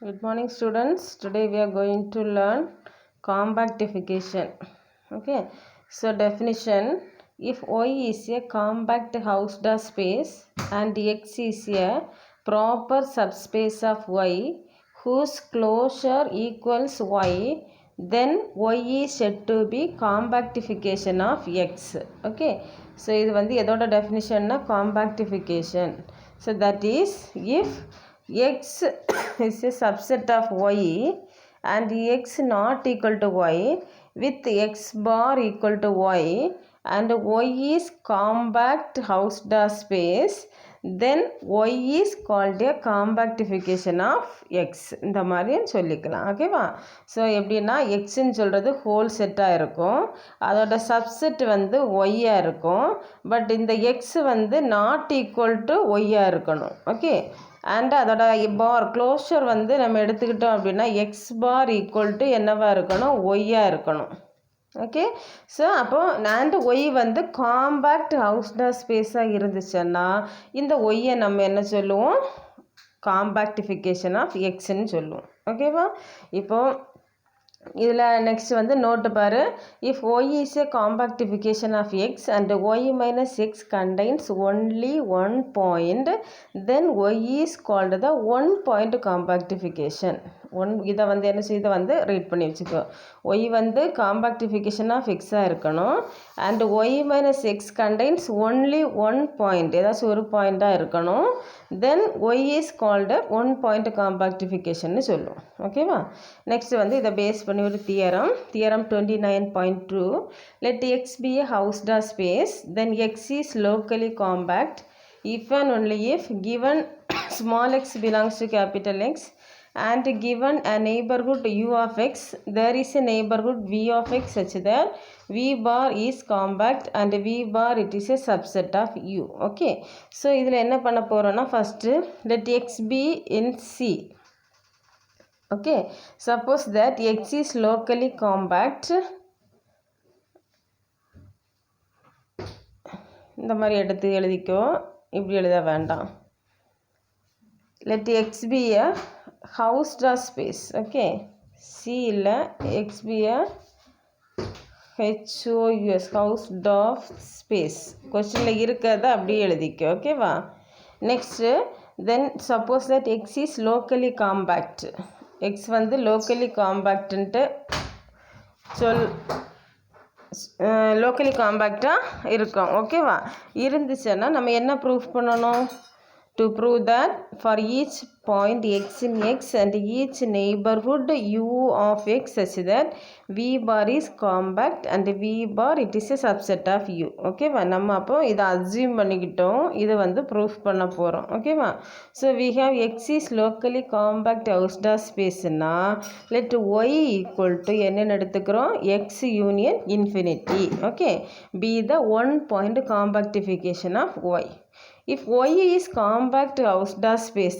Good morning students. Today we are going to learn compactification. Okay. So definition, if Y is a compact Hausdorff space and X is a proper subspace of Y whose closure equals Y, then Y is said to be compactification of X. Okay. So இது வந்து எதோட definitionனா compactification. So that is if X is a subset of Y and X not equal to Y with X bar equal to Y and Y is compact Hausdorff space, then Y is called a compactification of X. இந்த மாதிரி சொல்லிக்கலாம். ஓகேவா? So எப்படின்னா எக்ஸ்ன்னு சொல்கிறது whole செட்டாக இருக்கும், அதோட சப்செட் வந்து ஒய்யாக இருக்கும். பட் இந்த எக்ஸ் வந்து நாட் ஈக்குவல் டு ஒய்யாக இருக்கணும். ஓகே. அண்ட் அதோட பார் க்ளோஷர் வந்து நம்ம எடுத்துக்கிட்டோம் அப்படின்னா எக்ஸ் பார் ஈக்குவல் டு என்னவாக இருக்கணும், ஒய்யாக இருக்கணும். ஓகே. ஸோ அப்போது அண்ட் ஒய் வந்து காம்பேக்ட் ஹவுஸ்டர் ஸ்பேஸாக இருந்துச்சுன்னா இந்த ஒய்யை நம்ம என்ன சொல்லுவோம், காம்பேக்டிஃபிகேஷன் ஆஃப் எக்ஸ்ன்னு சொல்லுவோம். ஓகேவா? இப்போது இதில் நெக்ஸ்ட் வந்து நோட்டு பாரு, if y is a compactification of X and y minus x contains only one point, then y is called the one point compactification. இதை வந்து என்ன செய்ய வந்து ரீட் பண்ணி வச்சுக்கோ. ஒய் வந்து காம்பேக்டிஃபிகேஷன் ஆஃப் எக்ஸாக இருக்கணும் and y minus x contains only one point, ஏதாச்சும் ஒரு பாயிண்ட்டாக இருக்கணும். Then y is called one point காம்பேக்டிஃபிகேஷன்னு சொல்லுவோம். ஓகேவா? நெக்ஸ்ட் வந்து இதை பேஸ் பண்ணி ஒரு theorem 29.2, let x be a Hausdorff space, then x is locally compact if and only if given small x belongs to capital X and given a neighborhood u of x, there is a neighborhood v of x such that v bar is compact and v bar it is a subset of u. Okay. So இதில் என்ன பண்ண போகிறோன்னா first let x be in C. Okay. Suppose that x is locally compact, இந்த மாதிரி எடுத்து எழுதிக்கோ, இப்படி எழுத வேண்டாம். let x be a Hausdorff space. Okay. C இல்லை, x be a HOUS Hausdorff space. கொஸ்டினில் இருக்கிறத அப்படியே எழுதிக்கோ. ஓகேவா? Next then suppose that X is locally compact, X வந்து லோக்கலி காம்பேக்டுன்ட்டு லோக்கலி காம்பேக்டாக இருக்கும். ஓகேவா? இருந்துச்சுன்னா நம்ம என்ன ப்ரூஃப் பண்ணணும், to prove that for each point x in x and each neighborhood u of x such that v bar is compact and v bar it is a subset of u. ஓகேவா? நம்ம அப்போ இதை assume பண்ணிக்கிட்டோம், இதை வந்து proof பண்ண போகிறோம். ஓகேவா? So we have x is locally compact Hausdorff spaceனா let y equal to என்னென்னு எடுத்துக்கிறோம், x union infinity. Okay. be the one point compactification of y. If y is compact Hausdorff space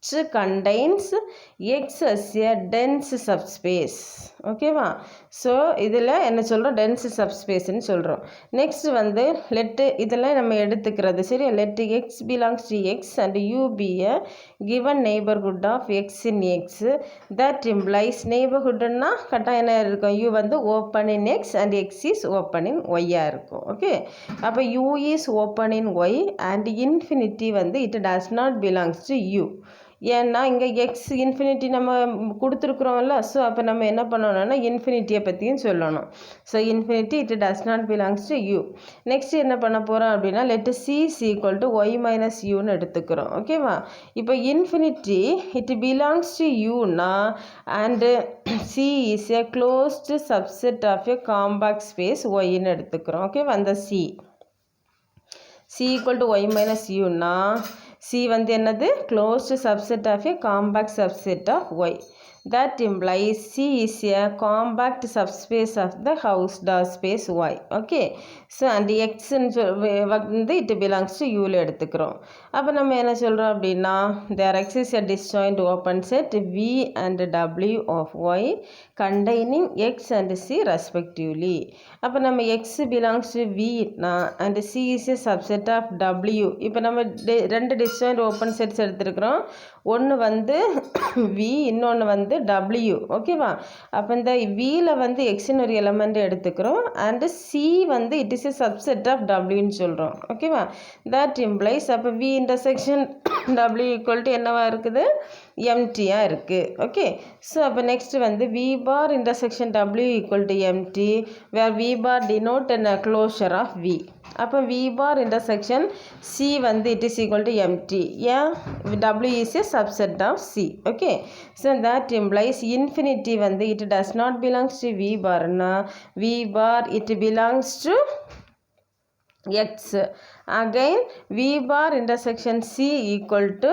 which contains x as a dense subspace. ஓகேவா? So இதில் என்ன சொல்கிறோம், tense சப்ஸ்பேஸ்ன்னு சொல்கிறோம். Next வந்து லெட்டு இதெல்லாம் நம்ம எடுத்துக்கிறது சரி. Let x belongs to x and u be a given neighbourhood of x in x, that implies நெய்பர்ஹுட்னா கரெக்டாக என்ன இருக்கும், யூ வந்து open in x and x is open in ஒய்யாக இருக்கும். ஓகே. அப்போ u is open in y and infinity வந்து it does not belongs to u. ஏன்னா இங்கே எக்ஸ் இன்ஃபினிட்டி நம்ம கொடுத்துருக்குறோம்ல, ஸோ அப்போ நம்ம என்ன பண்ணணும்னா இன்ஃபினிட்டியை பற்றியும் சொல்லணும். So infinity it does not belongs to u. Next என்ன பண்ண போகிறோம் அப்படின்னா let c is equal to y minus யூன்னு எடுத்துக்கிறோம். ஓகேவா? இப்போ இன்ஃபினிட்டி இட் பிலாங்ஸ் டு யூனா and c is a closed subset of a compact space ஒய்ன்னு எடுத்துக்கிறோம். ஓகேவா? அந்த c equal to y minus யூனா C வந்து என்னது, closed subset of a compact subset of Y. That implies C is a compact subspace of the Hausdorff space Y. Okay. So and X வந்து it belongs to Uல எடுத்துக்கிறோம். அப்போ நம்ம என்ன சொல்கிறோம் அப்படின்னா there exists a disjoint open set V and W of Y containing X and C respectively. அப்போ நம்ம X belongs to V and C is a subset of W. இப்போ நம்ம ரெண்டு disjoint open sets எடுத்துருக்கிறோம். ஒன்று வந்து வி, இன்னொன்று வந்து W. ஓகேவா? அப்போ இந்த வியில் வந்து எக்ஸ்னு ஒரு எலமெண்ட் எடுத்துக்கிறோம். அண்டு சி வந்து it is a subset of டபிள்யூன்னு சொல்கிறோம். ஓகேவா? தட் இம்ப்ளைஸ் அப்போ வி இன்டர்செக்ஷன் டபிள்யூ ஈக்குவல் டு என்னவா இருக்குது? எம்டியாக இருக்குது. ஓகே. ஸோ அப்போ நெக்ஸ்ட் வந்து வி பார் இன்டர்செக்ஷன் டபிள்யூ equal to empty where v bar denote and closure of v. அப்போ வி பார் இன்டர்செக்ஷன் சி வந்து it is equal to empty. ஏன்? டபிள்யூ is a subset of c. Okay. So that implies infinity வந்து it does not belongs to v பார்னா v bar it belongs to x. Again v bar intersection c equal to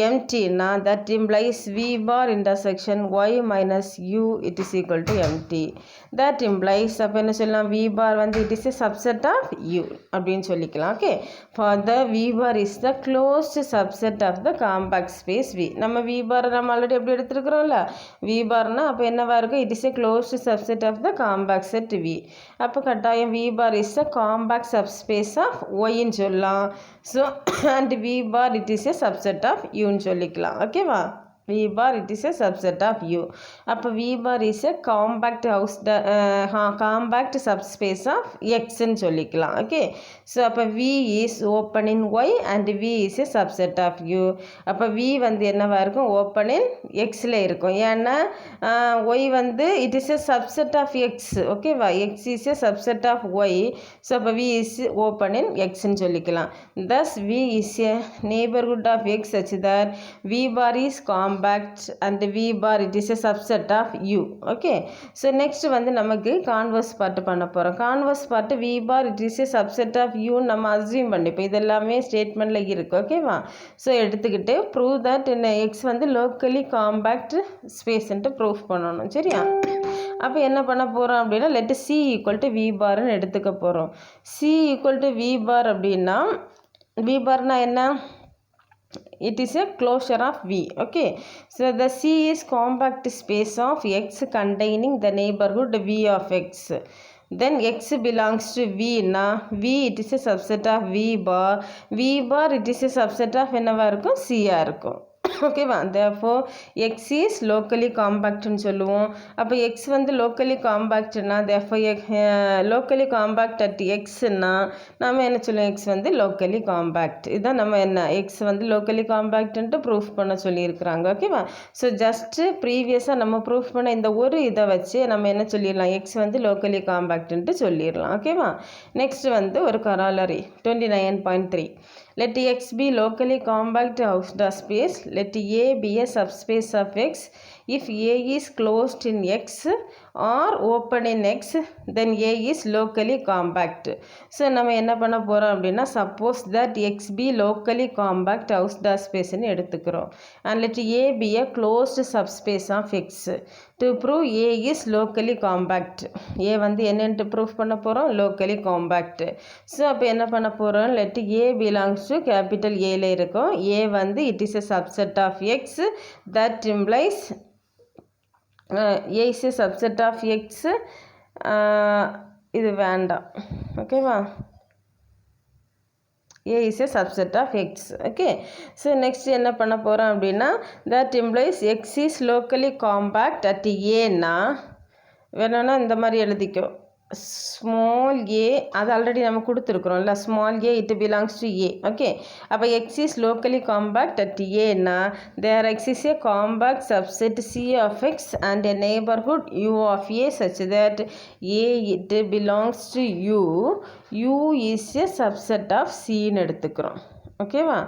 empty na that implies v bar intersection y minus u it is equal to empty. That implies அப்போ என்ன சொல்லலாம்? v bar வந்து it is a subset of u அப்படின்னு சொல்லிக்கலாம். Okay. For the v bar is the closed subset of the compact space v. நம்ம v bar நம்ம already எப்படி எடுத்துருக்குறோம்ல? v barனா அப்போ என்னவா இருக்கும்? it is a closed subset of the compact set v. அப்போ கட்டாயம் v bar is a compact subspace of ஒய்ன்னு சொல்லலாம். So and v bar it is a subset of யூன்னு சொல்லிக்கலாம். ஓகேவா? V bar it is a subset of u. அப்போ v bar is a compact compact subspace of எக்ஸ்ன்னு சொல்லிக்கலாம். Okay. So அப்போ v is open in y and v is a subset of u. அப்போ v வந்து என்னவா இருக்கும்? Open இன் எக்ஸில் இருக்கும். ஏன்னா ஒய் வந்து it is a subset of x. ஓகேவா? X is a subset of y. So அப்போ வி இஸ் ஓப்பன் இன் எக்ஸ்ன்னு சொல்லிக்கலாம். Thus v is a neighbourhood of x such that v bar is compact and v bar it is a subset of u. Okay. So next வந்து நமக்கு converse part பண்ண போகிறோம். Converse part v bar it is a subset of u நம்ம assume பண்ணிப்போம். இதெல்லாமே ஸ்டேட்மெண்ட்டில் இருக்குது. ஓகேவா? ஸோ எடுத்துக்கிட்டு ப்ரூவ் தட் x வந்து லோக்கலி காம்பேக்ட் ஸ்பேஸ்ன்ட்டு ப்ரூவ் பண்ணணும். சரியா? அப்போ என்ன பண்ண போகிறோம் அப்படின்னா let c equal to v பார்னு எடுத்துக்க போகிறோம். C equal to v bar அப்படின்னா வி பார்னா என்ன? It is a closure of V. Okay. So the C is compact space of X containing the neighborhood V of X. Then X belongs to V na V it is a subset of V bar. V bar it is a subset of என்னவா இருக்கும்? C இருக்கும். ஓகேவா? therefore x is locally compactனு சொல்லுவோம். அப்போ x வந்து locally compactனா therefore locally compact at xனா நம்ம என்ன சொல்லுவோம்? x வந்து locally compact. இதான் நம்ம என்ன x வந்து locally compactன்ட்டு ப்ரூஃப் பண்ண சொல்லியிருக்கிறாங்க. ஓகேவா? ஸோ ஜஸ்ட்டு ப்ரீவியஸாக நம்ம ப்ரூஃப் பண்ண இந்த ஒரு இதை வச்சு நம்ம என்ன சொல்லிடலாம்? x வந்து locally compactன்ட்டு சொல்லிடலாம். ஓகேவா? நெக்ஸ்ட் வந்து ஒரு corollary 29.3. Let x be locally compact Hausdorff space. Let A be a subspace of x. If A is closed in x or open in x, then A is locally compact. So நம்ம என்ன பண்ண போகிறோம் அப்படின்னா suppose that x be locally compact Hausdorff spaceன்னு எடுத்துக்கிறோம். And let A be a closed subspace of x. To prove A is locally compact. A வந்து என்னன்ட்டு proof பண்ண போகிறோம்? locally compact. ஸோ அப்போ என்ன பண்ண போகிறோம்? let A belongs to capital Aல இருக்கும். A வந்து it is a subset of x. That implies A is a subset of x. இது வேண்டாம். ஓகேவா? A is a subset of x. Okay. So next என்ன பண்ண போகிறோம் அப்படின்னா that implies x is locally compact at A னா வேணும்னா இந்த மாதிரி எழுதிக்கோ. ஸ்மால் ஏ அது ஆல்ரெடி நம்ம கொடுத்துருக்குறோம்ல. Small a it belongs to a. Okay. அப்போ x is locally compact at ஏன்னா there x is a compact subset C of X and a neighbourhood you of a such that a it belongs to u. U is a subset of சின்னு எடுத்துக்கிறோம். ஓகேவா?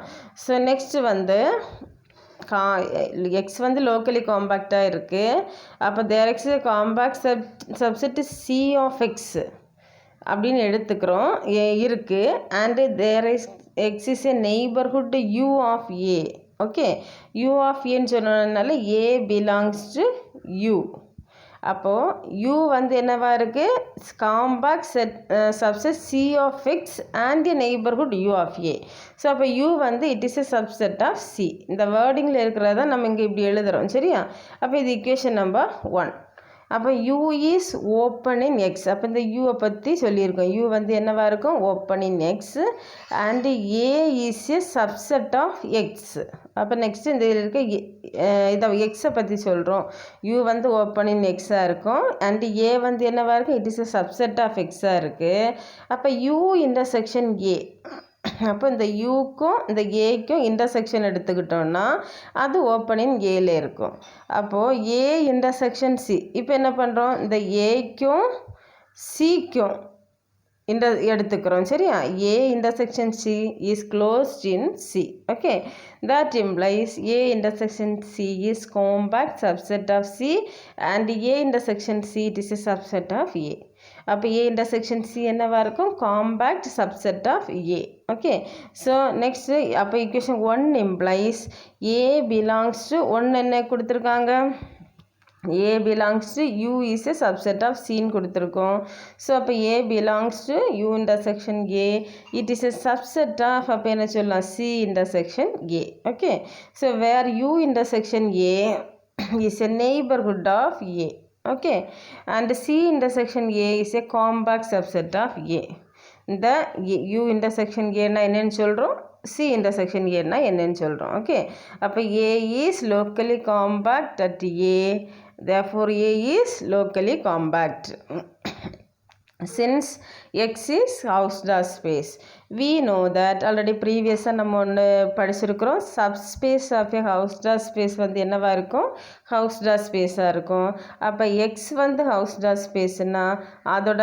So next வந்து x வந்து locally காம்பேக்டாக இருக்குது. அப்போ there x compact subset C of x அப்படின்னு எடுத்துக்கிறோம். இருக்குது. And there x is a neighbourhood you of A. Okay. U of ஏன்னு சொன்னதுனால ஏ பிலாங்ஸ் டு யூ. அப்போது யூ வந்து என்னவா இருக்குது? Compact subset C of X and a neighbourhood you of A. So அப்போ யூ வந்து it is a subset of C. இந்த வேர்டிங்கில் இருக்கிறத நம்ம இங்கே இப்படி எழுதுகிறோம். சரியா? அப்போ இது இக்குவேஷன் நம்பர் 1. அப்போ u is open in X. அப்போ இந்த யூவை பற்றி சொல்லியிருக்கோம். u வந்து என்னவாக இருக்கும்? Open in X. And a is a subset of X. அப்போ நெக்ஸ்ட் இந்த இதில் இருக்க இதை எக்ஸை பற்றி சொல்கிறோம். u வந்து ஓப்பன் இன் எக்ஸாக இருக்கும். அண்டு a வந்து என்னவாக இருக்கும்? It is a subset of எக்ஸாக இருக்குது. அப்போ u இன்டர்செக்ஷன் a. அப்போ இந்த யூக்கும் இந்த ஏக்கும் இன்டர்செக்ஷன் எடுத்துக்கிட்டோன்னா அது ஓப்பனின் ஏல இருக்கும். அப்போது ஏ இன்டர்செக்ஷன் சி. இப்போ என்ன பண்ணுறோம்? இந்த ஏக்கும் சிக்கும் எடுத்துக்கிறோம். சரியா? A intersection C is closed in C. Okay, that implies A intersection C is compact subset of C and A intersection C it is a subset of A. அப்போ A intersection C என்னவா இருக்கும்? Compact subset of A. Okay, so next அப்போ equation 1 implies A belongs to 1 என்ன கொடுத்துருக்காங்க? A belongs to U is a subset of C ன்னு கொடுத்துருக்கோம். So அப்போ A belongs to U intersection A. It is a subset of அப்போ என்ன சொல்லலாம்? C intersection A. Okay, so where U intersection A is a neighborhood of A. Okay, and C intersection A is a compact subset of A. இந்த U intersection A னா என்னன்னு சொல்கிறோம்? C intersection A னா என்னன்னு சொல்கிறோம்? Okay, அப்போ A is locally compact at A. Therefore, A is locally compact. Since X is Hausdorff space, we know that already previously நம்ம ஒன்று படிச்சிருக்கிறோம். subspace of a Hausdorff space வந்து என்னவா இருக்கும்? Hausdorff spaceஆக இருக்கும். அப்போ X வந்து Hausdorff spaceனா அதோட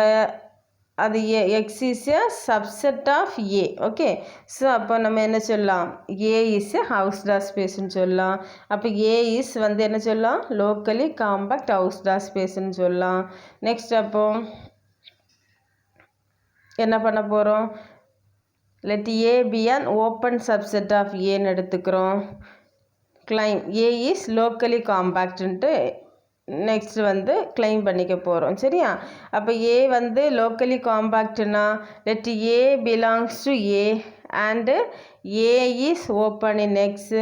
அது X is a subset of A. Okay, so அப்போ நம்ம என்ன சொல்லலாம்? ஏ இஸ் எ ஹவுஸ்டார் ஸ்பேஸ்ன்னு சொல்லலாம். அப்போ ஏ இஸ் வந்து என்ன சொல்லலாம்? லோக்கலி காம்பேக்ட் ஹவுஸ்டார் ஸ்பேஸ்ன்னு சொல்லலாம். நெக்ஸ்ட் அப்போ என்ன பண்ண போகிறோம்? Let a be an open subset of ஏன்னு எடுத்துக்கிறோம். கிளைம் ஏ இஸ் லோக்கலி காம்பேக்ட்ன்ட்டு நெக்ஸ்ட் வந்து கிளைம் பண்ணிக்க போகிறோம். சரியா? அப்போ ஏ வந்து லோக்கலி காம்பேக்ட்னா let a belongs to a and a is open in x.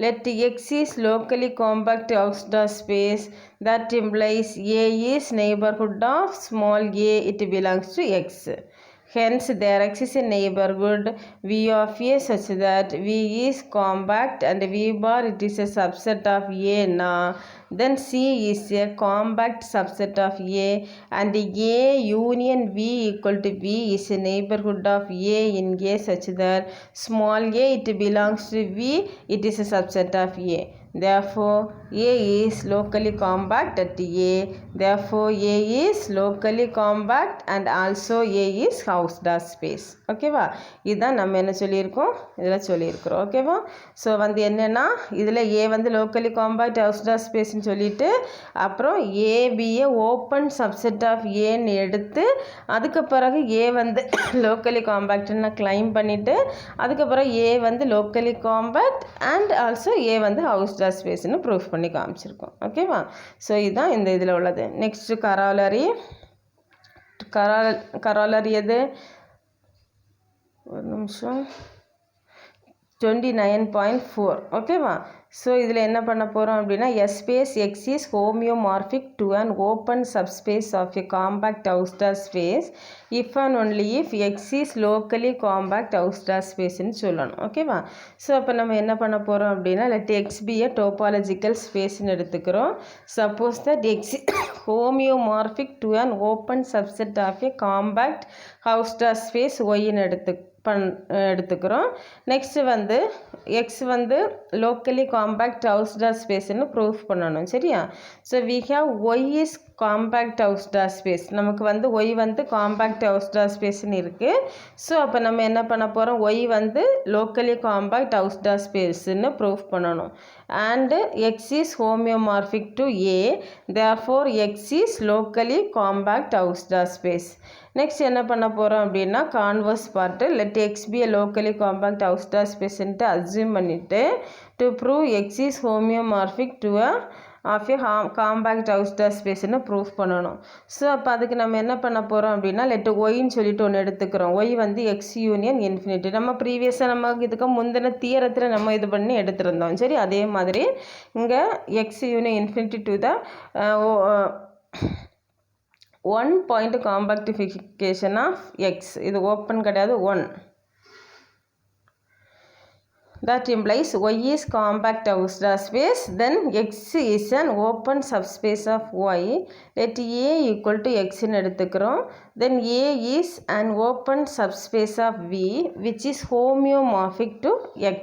Let x is locally compact Hausdorff space. That implies a is neighbourhood of small a. It belongs to x. Hence, there exists a neighborhood V of A such that V is compact and V bar it is a subset of A na. Then C is a compact subset of A and A union V equal to V is a neighborhood of A in A such that small a it belongs to V, it is a subset of A. Therefore, A is locally compact at A. Therefore, A is locally compact and also A is Hausdorff space. ஓகேவா? இதுதான் நம்ம என்ன சொல்லியிருக்கோம்? இதில் சொல்லியிருக்கிறோம். ஓகேவா? So வந்து என்னென்னா இதில் ஏ வந்து லோக்கலி காம்பேக்ட் ஹவுஸ்டார் ஸ்பேஸ்ன்னு சொல்லிவிட்டு அப்புறம் ஏபிஏ ஓப்பன் சப்செட் ஆஃப் ஏன்னு எடுத்து அதுக்கு பிறகு ஏ வந்து லோக்கலி காம்பேக்ட்னு கிளைம் பண்ணிவிட்டு அதுக்கப்புறம் ஏ வந்து லோக்கலி காம்பேக்ட் அண்ட் ஆல்சோ ஏ வந்து ஹவுஸ்டார் ஸ்பேஸ்ன்னு ப்ரூஃப் பண்ணி காமிச்சிருக்கோம். ஓகேவா? ஸோ இதுதான் இந்த இதில் உள்ளது. நெக்ஸ்ட்டு கராலரி எது? ஒரு நிமிஷம். 29.4. ஓகேவா? ஸோ இதில் என்ன பண்ண போகிறோம் அப்படின்னா s space x is homeomorphic to an open subspace of a compact Hausdorff space if and only if x is locally compact Hausdorff ஸ்பேஸ்ன்னு சொல்லணும். ஓகேவா? ஸோ அப்போ நம்ம என்ன பண்ண போகிறோம் அப்படின்னா let x be a topological ஸ்பேஸ்ன்னு எடுத்துக்கிறோம். Suppose that x homeomorphic to an open subset of a compact Hausdorff space ஒய்ன்னு எடுத்துக்கிறோம். நெக்ஸ்ட்டு வந்து எக்ஸ் வந்து லோக்கலி காம்பேக்ட் ஹவுஸ்டார் ஸ்பேஸ்ன்னு ப்ரூஃப் பண்ணணும். சரியா? So we have y is compact Hausdorff space. நமக்கு வந்து ஒய் வந்து காம்பேக்ட் ஹவுஸ்டார் ஸ்பேஸ்ன்னு இருக்குது. ஸோ அப்போ நம்ம என்ன பண்ண போகிறோம்? ஒய் வந்து லோக்கலி காம்பேக்ட் ஹவுஸ்டார் ஸ்பேஸ்ன்னு ப்ரூஃப் பண்ணணும். And x is homeomorphic to a. Therefore x is locally compact Hausdorff space. Next என்ன பண்ண போகிறோம் அப்படின்னா converse part let x be locally compact Hausdorff ஸ்பேஸ்ன்ட்டு அஸ்யூம் பண்ணிவிட்டு to prove x is homeomorphic to of a compact Hausdorff ஸ்பேஸ்ன்னு proof பண்ணணும். So அப்போ அதுக்கு நம்ம என்ன பண்ண போகிறோம் அப்படின்னா லெட் ஒய்ன்னு சொல்லிட்டு ஒன்று எடுத்துக்கிறோம். ஒய் வந்து எக்ஸ் யூனியன் இன்ஃபினிட்டி. நம்ம ப்ரீவியஸாக நம்ம இதுக்கு முந்தின தியரத்தில் நம்ம இது பண்ணி எடுத்திருந்தோம். சரி, அதே மாதிரி இங்கே X union infinity to the 1 point compactification of x. இது open கிடையாது 1. That implies y is compact Hausdorff space, then x is an open subspace of y. Let A equal to x ன்னு எடுத்துக்கிறோம். Then A is an open subspace of V which is homeomorphic to x.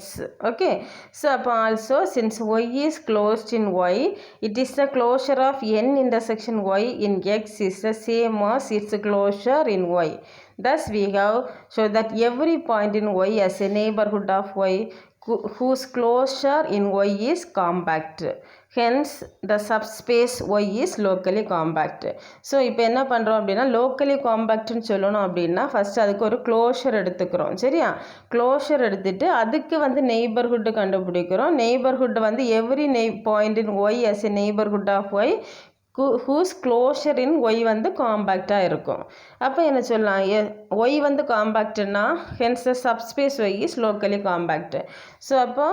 Okay. So also since y is closed in y, it is the closure of n intersection y in x is the same as its closure in y. Thus we have shown that every point in y has a neighborhood of y whose closure in y is compact. Hence the subspace y is locally compact. So இப்போ என்ன பண்ணுறோம் அப்படின்னா locally compactனு சொல்லணும் அப்படின்னா first அதுக்கு ஒரு closure எடுத்துக்கிறோம். சரியா? க்ளோஷர் எடுத்துகிட்டு அதுக்கு வந்து நெய்பர்ஹுட்டு கண்டுபிடிக்கிறோம். நெய்பர்ஹுட் வந்து every point in Y as a neighborhood of y whose closure in y வந்து காம்பேக்டாக இருக்கும். அப்போ என்ன சொல்லலாம், y வந்து காம்பேக்ட்னா hence the subspace y is locally compact. So அப்போ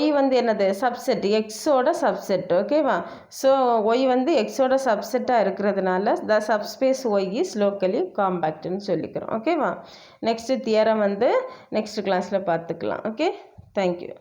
y வந்து என்னது சப்செட், எக்ஸோட சப்செட். ஓகேவா? ஸோ y வந்து எக்ஸோட சப்செட்டாக இருக்கிறதுனால the subspace y is locally compactனு சொல்லிக்கிறோம். ஓகேவா? நெக்ஸ்ட் தியரம் வந்து நெக்ஸ்ட் கிளாஸில் பார்த்துக்கலாம். Okay, thank you.